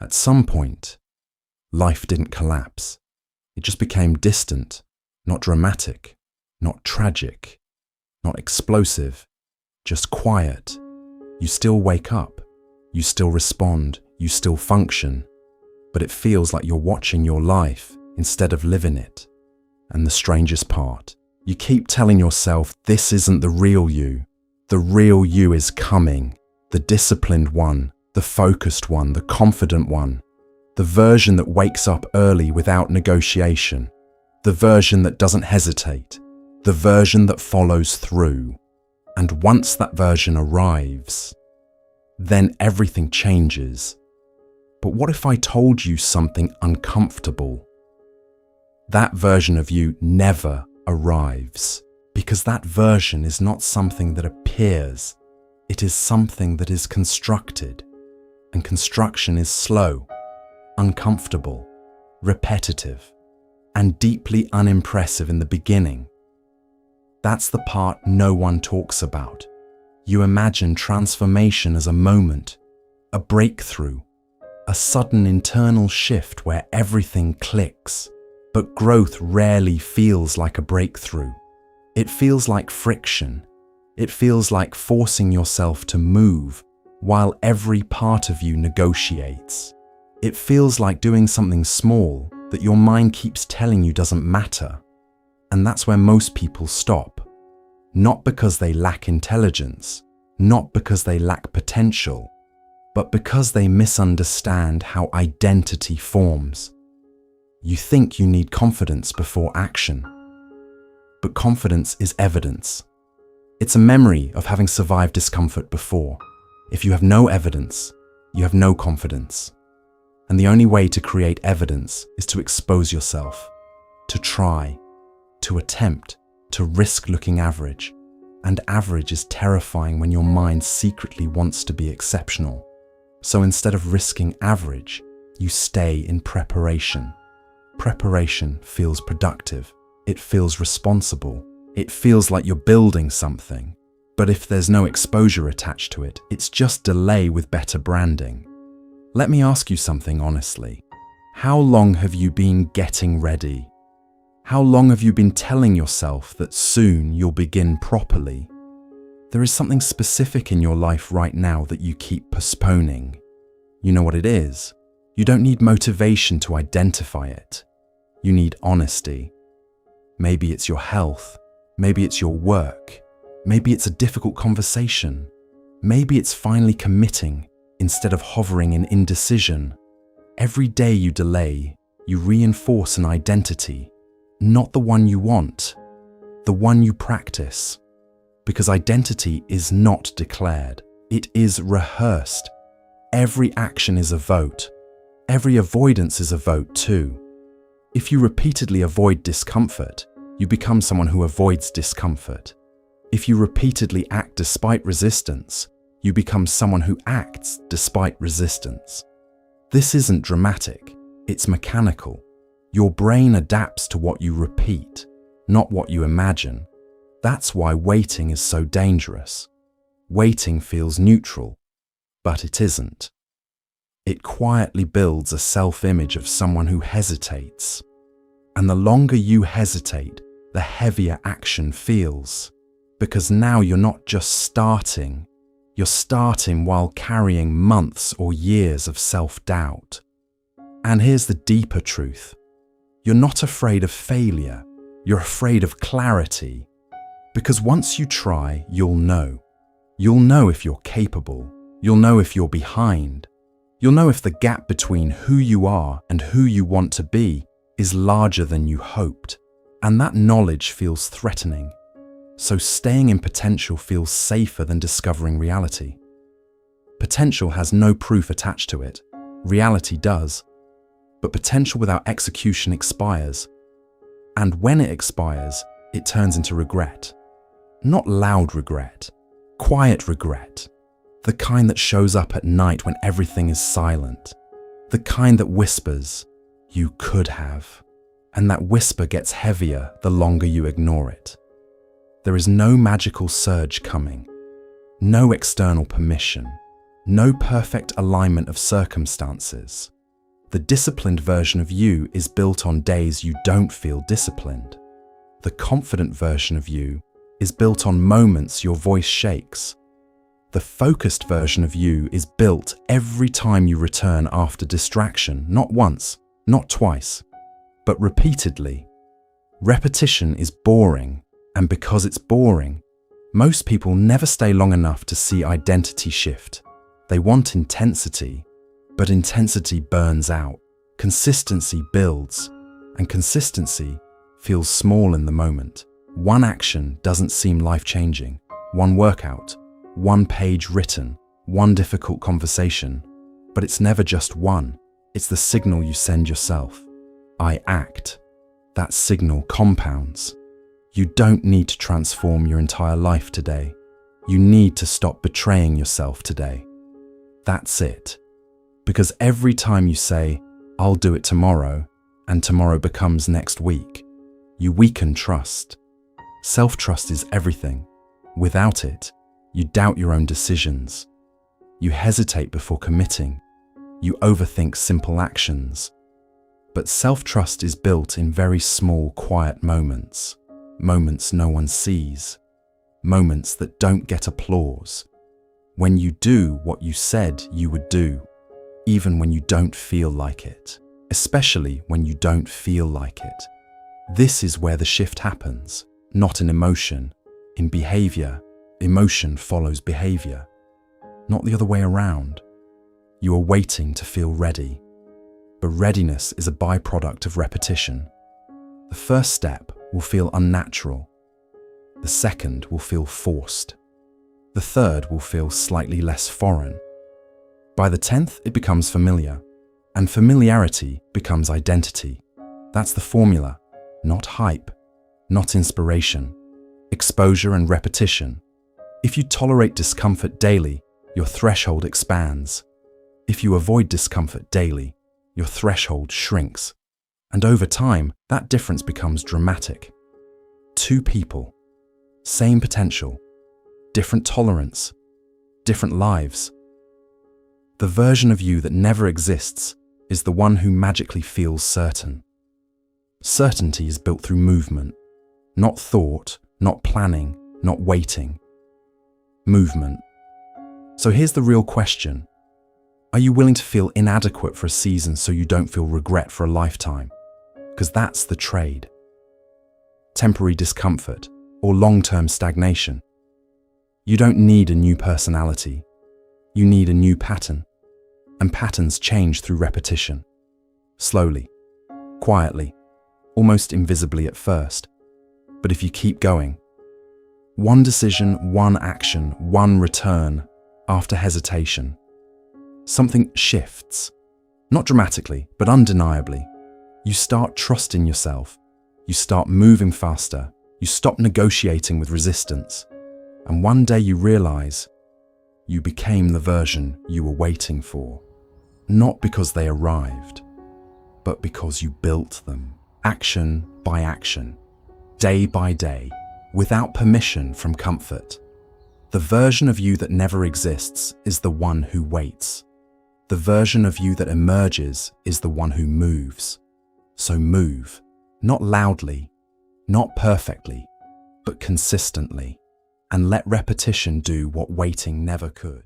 At some point, life didn't collapse. It just became distant, not dramatic, not tragic, not explosive, just quiet. You still wake up, you still respond, you still function, but it feels like you're watching your life instead of living it. And the strangest part, you keep telling yourself this isn't the real you. The real you is coming, the disciplined one, the focused one, the confident one, the version that wakes up early without negotiation, the version that doesn't hesitate, the version that follows through. And once that version arrives, then everything changes. But what if I told you something uncomfortable? That version of you never arrives, because that version is not something that appears. It is something that is constructed. And construction is slow, uncomfortable, repetitive, and deeply unimpressive in the beginning. That's the part no one talks about. You imagine transformation as a moment, a breakthrough, a sudden internal shift where everything clicks. But growth rarely feels like a breakthrough. It feels like friction. It feels like forcing yourself to move while every part of you negotiates. It feels like doing something small that your mind keeps telling you doesn't matter. And that's where most people stop. Not because they lack intelligence, not because they lack potential, but because they misunderstand how identity forms. You think you need confidence before action. But confidence is evidence. It's a memory of having survived discomfort before. If you have no evidence, you have no confidence. And the only way to create evidence is to expose yourself, to try, to attempt, to risk looking average. And average is terrifying when your mind secretly wants to be exceptional. So instead of risking average, you stay in preparation. Preparation feels productive. It feels responsible. It feels like you're building something. But if there's no exposure attached to it, it's just delay with better branding. Let me ask you something honestly. How long have you been getting ready? How long have you been telling yourself that soon you'll begin properly? There is something specific in your life right now that you keep postponing. You know what it is? You don't need motivation to identify it. You need honesty. Maybe it's your health. Maybe it's your work. Maybe it's a difficult conversation. Maybe it's finally committing instead of hovering in indecision. Every day you delay, you reinforce an identity, not the one you want, the one you practice. Because identity is not declared, it is rehearsed. Every action is a vote. Every avoidance is a vote too. If you repeatedly avoid discomfort, you become someone who avoids discomfort. If you repeatedly act despite resistance, you become someone who acts despite resistance. This isn't dramatic, it's mechanical. Your brain adapts to what you repeat, not what you imagine. That's why waiting is so dangerous. Waiting feels neutral, but it isn't. It quietly builds a self-image of someone who hesitates. And the longer you hesitate, the heavier action feels. Because now you're not just starting, you're starting while carrying months or years of self-doubt. And here's the deeper truth. You're not afraid of failure, you're afraid of clarity. Because once you try, you'll know. You'll know if you're capable, you'll know if you're behind. You'll know if the gap between who you are and who you want to be is larger than you hoped. And that knowledge feels threatening. So staying in potential feels safer than discovering reality. Potential has no proof attached to it. Reality does. But potential without execution expires. And when it expires, it turns into regret. Not loud regret, quiet regret. The kind that shows up at night when everything is silent. The kind that whispers, "You could have." And that whisper gets heavier the longer you ignore it. There is no magical surge coming. No external permission. No perfect alignment of circumstances. The disciplined version of you is built on days you don't feel disciplined. The confident version of you is built on moments your voice shakes. The focused version of you is built every time you return after distraction, not once, not twice, but repeatedly. Repetition is boring, and because it's boring, most people never stay long enough to see identity shift. They want intensity, but intensity burns out. Consistency builds, and consistency feels small in the moment. One action doesn't seem life-changing. One workout, one page written, one difficult conversation, but it's never just one. It's the signal you send yourself. I act. That signal compounds. You don't need to transform your entire life today. You need to stop betraying yourself today. That's it. Because every time you say, I'll do it tomorrow, and tomorrow becomes next week, you weaken trust. Self-trust is everything. Without it, you doubt your own decisions. You hesitate before committing. You overthink simple actions. But self-trust is built in very small, quiet moments. Moments no one sees. Moments that don't get applause. When you do what you said you would do, even when you don't feel like it. Especially when you don't feel like it. This is where the shift happens, not in emotion, in behavior. Emotion follows behavior, not the other way around. You are waiting to feel ready, but readiness is a byproduct of repetition. The first step will feel unnatural. The second will feel forced. The third will feel slightly less foreign. By the 10th, it becomes familiar, and familiarity becomes identity. That's the formula, not hype, not inspiration, exposure and repetition. If you tolerate discomfort daily, your threshold expands. If you avoid discomfort daily, your threshold shrinks. And over time, that difference becomes dramatic. Two people, same potential, different tolerance, different lives. The version of you that never exists is the one who magically feels certain. Certainty is built through movement, not thought, not planning, not waiting. Movement. So here's the real question. Are you willing to feel inadequate for a season so you don't feel regret for a lifetime? Because that's the trade. Temporary discomfort or long-term stagnation. You don't need a new personality. You need a new pattern. And patterns change through repetition. Slowly, quietly, almost invisibly at first. But if you keep going, one decision, one action, one return, after hesitation, something shifts. Not dramatically, but undeniably. You start trusting yourself. You start moving faster. You stop negotiating with resistance. And one day you realize you became the version you were waiting for. Not because they arrived, but because you built them. Action by action, day by day, without permission from comfort. The version of you that never exists is the one who waits. The version of you that emerges is the one who moves. So move, not loudly, not perfectly, but consistently, and let repetition do what waiting never could.